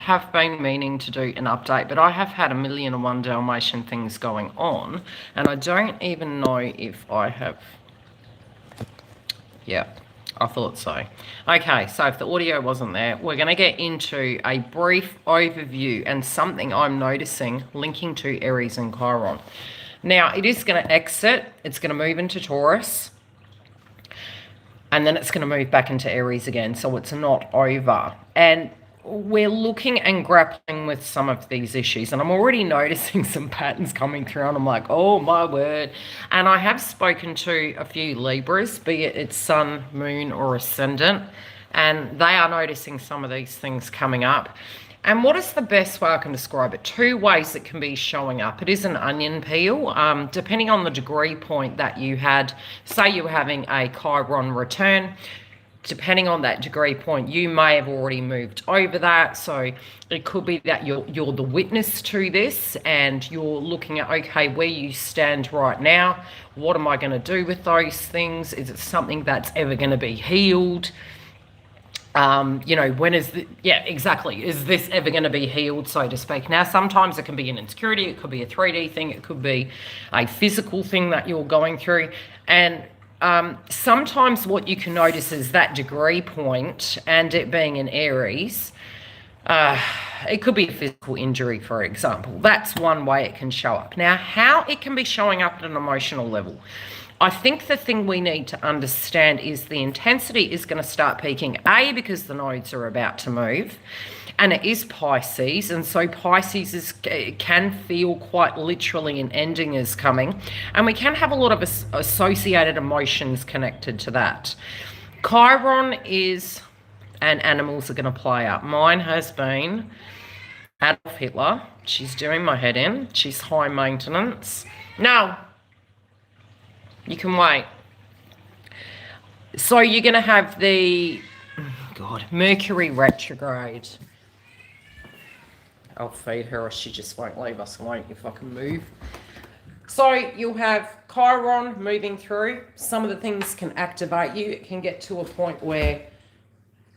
have been meaning to do an update, but I have had a million and one Dalmatian things going on, and I don't even know if I have. Yeah, I thought so. Okay, so if the audio wasn't there, we're going to get into a brief overview and something I'm noticing linking to Aries and Chiron. Now, it is going to exit, it's going to move into Taurus, and then it's going to move back into Aries again, so it's not over. And we're looking and grappling with some of these issues, and I'm already noticing some patterns coming through, and I'm like, oh my word. And I have spoken to a few Libras, be it its sun, moon, or ascendant, and they are noticing some of these things coming up. And what is the best way I can describe it? Two ways it can be showing up. It is an onion peel, depending on the degree point that you had. Say you were having a Chiron return. Depending on that degree point, you may have already moved over that. So it could be that you're the witness to this and you're looking at, okay, where you stand right now. What am I going to do with those things? Is it something that's ever going to be healed? When is yeah, exactly. Is this ever going to be healed, so to speak? Now, sometimes it can be an insecurity. It could be a 3D thing. It could be a physical thing that you're going through. And sometimes what you can notice is that degree point and it being in Aries, it could be a physical injury, for example. That's one way it can show up. Now, how it can be showing up at an emotional level. I think the thing we need to understand is the intensity is going to start peaking, A, because the nodes are about to move, and it is Pisces, and so Pisces can feel quite literally an ending is coming, and we can have a lot of associated emotions connected to that. Chiron is, and animals are going to play up. Mine has been Adolf Hitler. She's doing my head in. She's high maintenance. No. You can wait. So you're going to have the, Mercury retrograde. I'll feed her or she just won't leave us alone if I can move. So you'll have Chiron moving through. Some of the things can activate you. It can get to a point where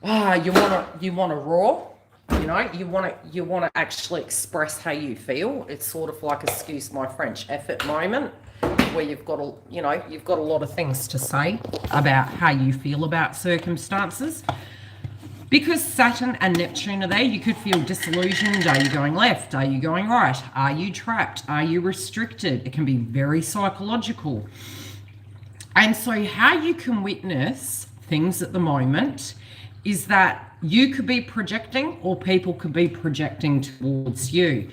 you want to roar. You want to actually express how you feel. It's sort of like, excuse my French, effort moment, where you've got a lot of things to say about how you feel about circumstances. Because Saturn and Neptune are there, you could feel disillusioned. Are you going left? Are you going right? Are you trapped? Are you restricted? It can be very psychological. And so how you can witness things at the moment is that you could be projecting or people could be projecting towards you.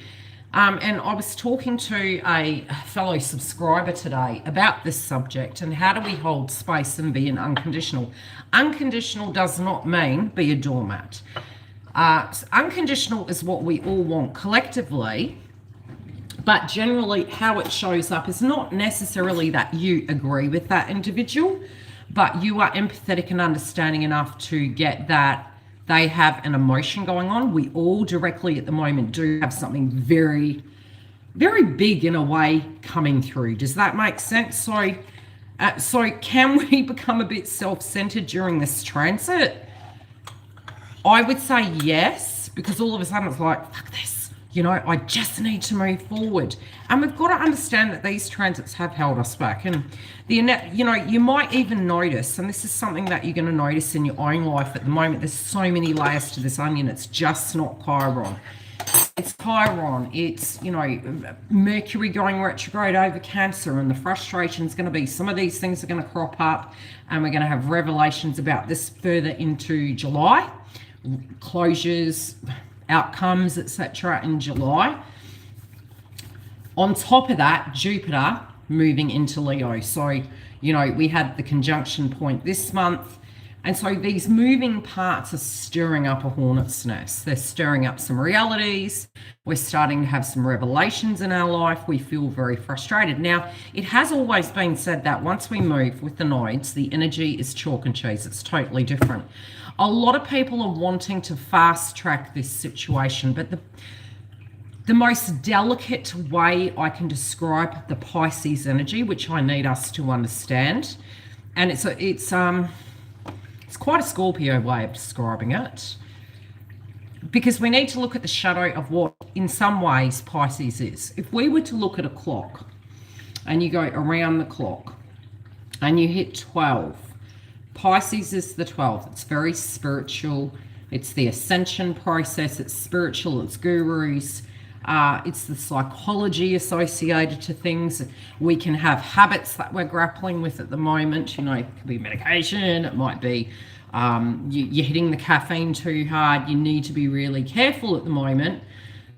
And I was talking to a fellow subscriber today about this subject and how do we hold space and be an unconditional. Unconditional does not mean be a doormat. Unconditional is what we all want collectively, but generally how it shows up is not necessarily that you agree with that individual, but you are empathetic and understanding enough to get that they have an emotion going on. We all directly at the moment do have something very, very big in a way coming through. Does that make sense? So can we become a bit self-centered during this transit? I would say yes, because all of a sudden it's like, fuck this. I just need to move forward. And we've got to understand that these transits have held us back. And, you might even notice, and this is something that you're going to notice in your own life at the moment, there's so many layers to this onion. It's just not Chiron. It's Chiron. It's, Mercury going retrograde over Cancer. And the frustration is going to be some of these things are going to crop up. And we're going to have revelations about this further into July. Closures, outcomes, etc. in July. On top of that, Jupiter moving into Leo. So, we had the conjunction point this month. And so these moving parts are stirring up a hornet's nest. They're stirring up some realities. We're starting to have some revelations in our life. We feel very frustrated. Now, it has always been said that once we move with the nodes, the energy is chalk and cheese. It's totally different. A lot of people are wanting to fast track this situation, but the most delicate way I can describe the Pisces energy, which I need us to understand, and it's quite a Scorpio way of describing it. because we need to look at the shadow of what, in some ways, Pisces is. If we were to look at a clock and you go around the clock and you hit 12, Pisces is the 12th. It's very spiritual. It's the ascension process. It's spiritual. It's gurus. It's the psychology associated to things. We can have habits that we're grappling with at the moment. You know, it could be medication. It might be you're hitting the caffeine too hard. You need to be really careful at the moment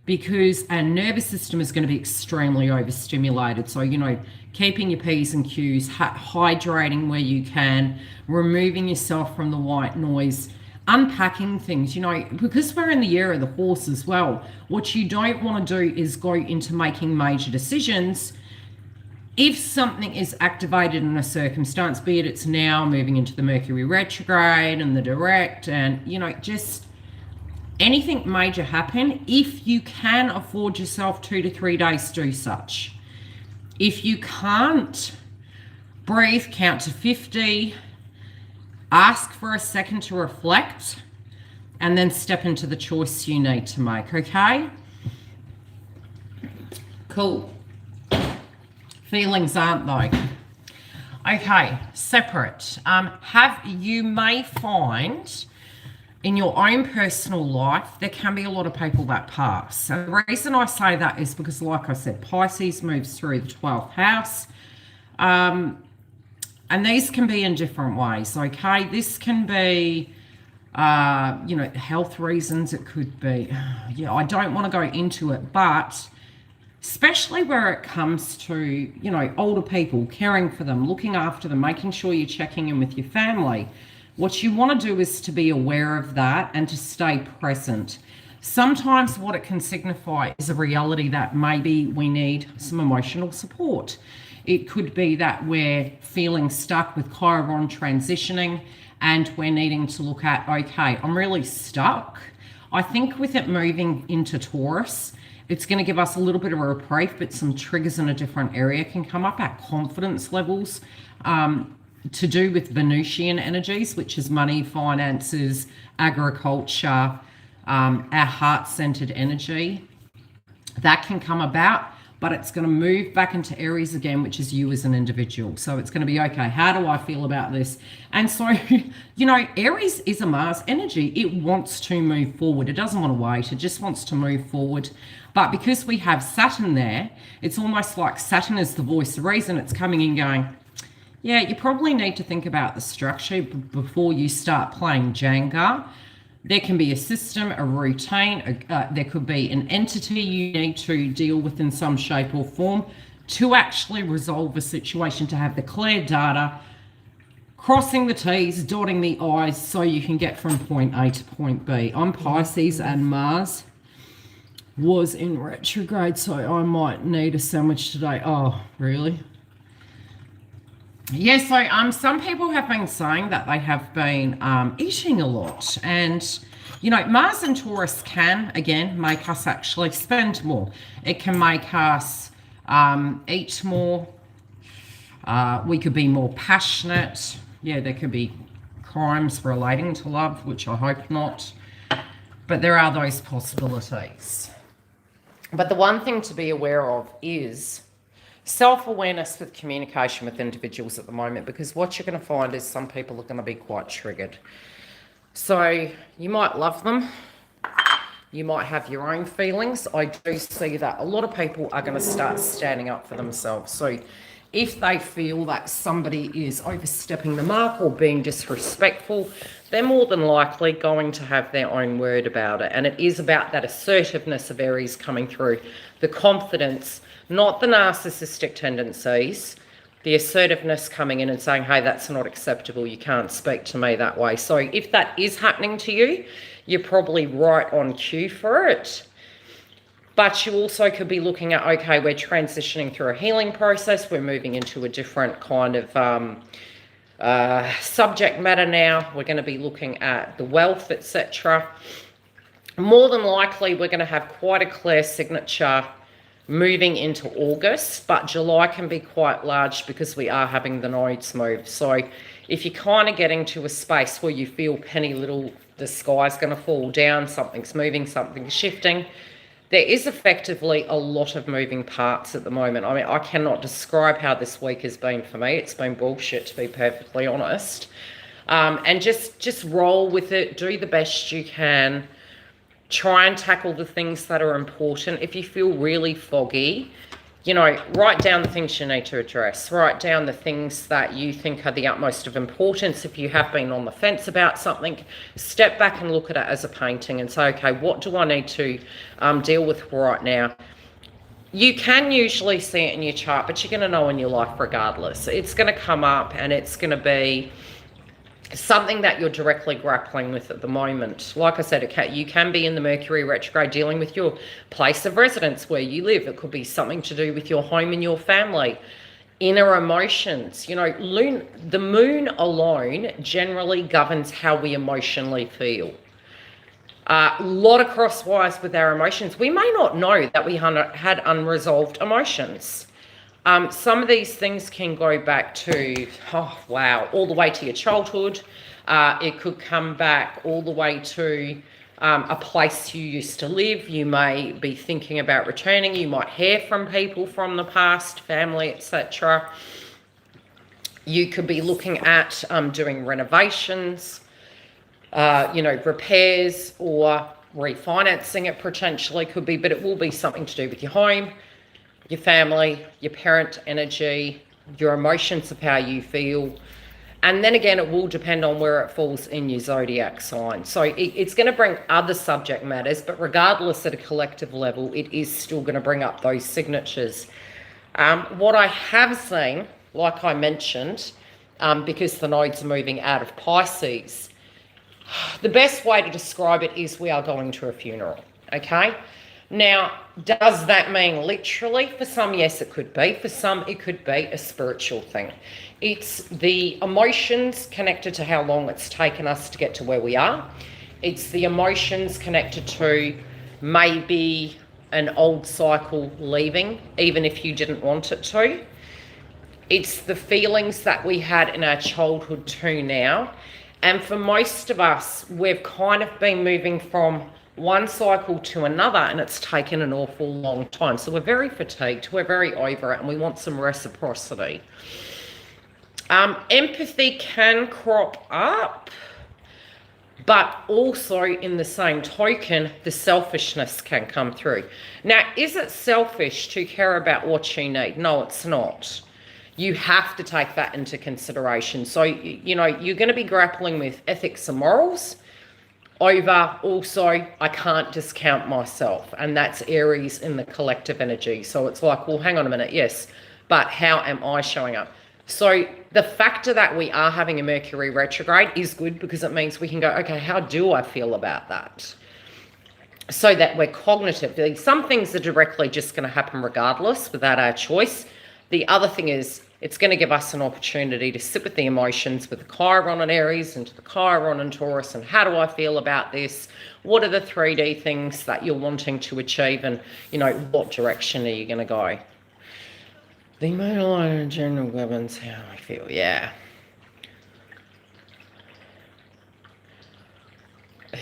because our nervous system is going to be extremely overstimulated. So, you know, keeping your P's and Q's, hydrating where you can, removing yourself from the white noise, unpacking things, you know, because we're in the year of the horse as well. What you don't want to do is go into making major decisions. If something is activated in a circumstance, be it it's now moving into the Mercury retrograde and the direct, and, you know, just anything major happen, if you can afford yourself 2 to 3 days, do such. If you can't, breathe, count to 50, ask for a second to reflect, and then step into the choice you need to make, okay? Cool. Feelings aren't though. Okay, separate. You may find in your own personal life, there can be a lot of people that pass. So the reason I say that is because, like I said, Pisces moves through the 12th house. And these can be in different ways, okay? This can be, you know, health reasons. It could be, yeah, I don't want to go into it, but especially where it comes to, you know, older people, caring for them, looking after them, making sure you're checking in with your family. What you want to do is to be aware of that and to stay present. Sometimes what it can signify is a reality that maybe we need some emotional support. It could be that we're feeling stuck with Chiron transitioning and we're needing to look at, okay, I'm really stuck. I think with it moving into Taurus, it's going to give us a little bit of a reprieve, but some triggers in a different area can come up. Our confidence levels, to do with Venusian energies, which is money, finances, agriculture, our heart-centered energy. That can come about, but it's going to move back into Aries again, which is you as an individual. So it's going to be, okay, how do I feel about this? And so, you know, Aries is a Mars energy. It wants to move forward. It doesn't want to wait. It just wants to move forward. But because we have Saturn there, it's almost like Saturn is the voice of reason. It's coming in going, yeah, you probably need to think about the structure before you start playing Jenga. There can be a system, a routine, there could be an entity you need to deal with in some shape or form to actually resolve a situation, to have the clear data, crossing the T's, dotting the I's, so you can get from point A to point B. I'm Pisces and Mars was in retrograde, so I might need a sandwich today. Oh, really? Yeah, so some people have been saying that they have been eating a lot. And, you know, Mars and Taurus can, again, make us actually spend more. It can make us eat more. We could be more passionate. Yeah, there could be crimes relating to love, which I hope not. But there are those possibilities. But the one thing to be aware of is self-awareness with communication with individuals at the moment, because what you're going to find is some people are going to be quite triggered. So you might love them. You might have your own feelings. I do see that a lot of people are going to start standing up for themselves. So if they feel that somebody is overstepping the mark or being disrespectful, they're more than likely going to have their own word about it. And it is about that assertiveness of Aries coming through, the confidence, not the narcissistic tendencies, the assertiveness coming in and saying, hey, that's not acceptable. You can't speak to me that way. So if that is happening to you, you're probably right on cue for it. But you also could be looking at, okay, we're transitioning through a healing process. We're moving into a different kind of subject matter now. We're going to be looking at the wealth, etc. More than likely, we're going to have quite a clear signature moving into August, but July can be quite large because we are having the nodes move. So if you're kind of getting to a space where you feel the sky's going to fall down, something's moving, something's shifting. There is effectively a lot of moving parts at the moment. I mean, I cannot describe how this week has been for me. It's been bullshit, to be perfectly honest. And just roll with it, do the best you can, try and tackle the things that are important. If you feel really foggy, you know, write down the things you need to address. Write down the things that you think are the utmost of importance. If you have been on the fence about something, step back and look at it as a painting and say, okay, what do I need to deal with right now? You can usually see it in your chart, but you're going to know in your life regardless. It's going to come up and it's going to be something that you're directly grappling with at the moment. Like I said, you can be in the Mercury retrograde dealing with your place of residence where you live. It could be something to do with your home and your family, inner emotions. You know, the moon alone generally governs how we emotionally feel. A lot of crosswise with our emotions. We may not know that we had unresolved emotions. Some of these things can go back to, all the way to your childhood. It could come back all the way to a place you used to live. You may be thinking about returning. You might hear from people from the past, family, etc. You could be looking at doing renovations, repairs, or refinancing it potentially could be, but it will be something to do with your home, your family, your parent energy, your emotions of how you feel. And then again, it will depend on where it falls in your zodiac sign. So it's going to bring other subject matters, but regardless at a collective level, it is still going to bring up those signatures. What I have seen, like I mentioned, because the nodes are moving out of Pisces, the best way to describe it is we are going to a funeral, okay? Now, does that mean literally? For some, yes, it could be. For some, it could be a spiritual thing. It's the emotions connected to how long it's taken us to get to where we are. It's the emotions connected to maybe an old cycle leaving, even if you didn't want it to. It's the feelings that we had in our childhood to now. And for most of us, we've kind of been moving from one cycle to another, and it's taken an awful long time. So we're very fatigued, we're very over it, and we want some reciprocity. Empathy can crop up, but also in the same token, the selfishness can come through. Now, is it selfish to care about what you need? No, it's not. You have to take that into consideration. So, you're going to be grappling with ethics and morals over also, I can't discount myself. And that's Aries in the collective energy. So it's like, well, hang on a minute. Yes, but how am I showing up? So the factor that we are having a Mercury retrograde is good because it means we can go, okay, how do I feel about that? So that we're cognitive. Some things are directly just going to happen regardless without our choice. The other thing is, it's going to give us an opportunity to sit with the emotions with the Chiron and Aries and to the Chiron and Taurus, and how do I feel about this? What are the 3D things that you're wanting to achieve, and, what direction are you going to go? The moon alone in general governs how I feel, yeah.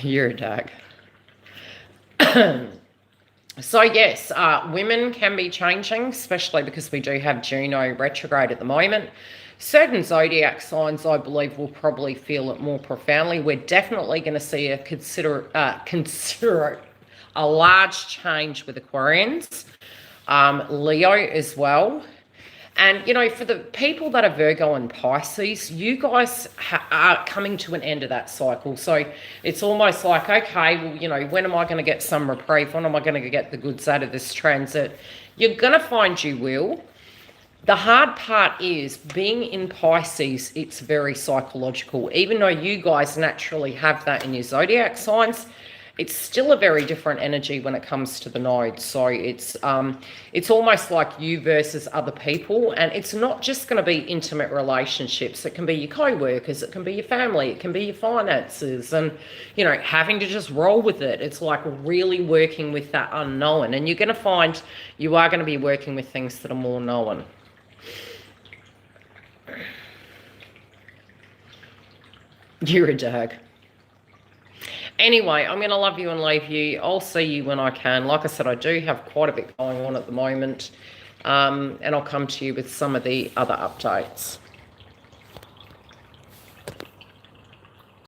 You're a dog. So yes, women can be changing, especially because we do have Juno retrograde at the moment. Certain zodiac signs, I believe, will probably feel it more profoundly. We're definitely going to see a large change with Aquarians, Leo as well. And, for the people that are Virgo and Pisces, you guys are coming to an end of that cycle. So it's almost like, okay, well, when am I going to get some reprieve? When am I going to get the goods out of this transit? You're going to find you will. The hard part is being in Pisces, it's very psychological. Even though you guys naturally have that in your zodiac signs, it's still a very different energy when it comes to the nodes. So it's almost like you versus other people, and it's not just going to be intimate relationships. It can be your co-workers, it can be your family, it can be your finances, and having to just roll with it. It's like really working with that unknown, and you're going to find you are going to be working with things that are more known. You're a dog. Anyway, I'm going to love you and leave you. I'll see you when I can. Like I said, I do have quite a bit going on at the moment. And I'll come to you with some of the other updates.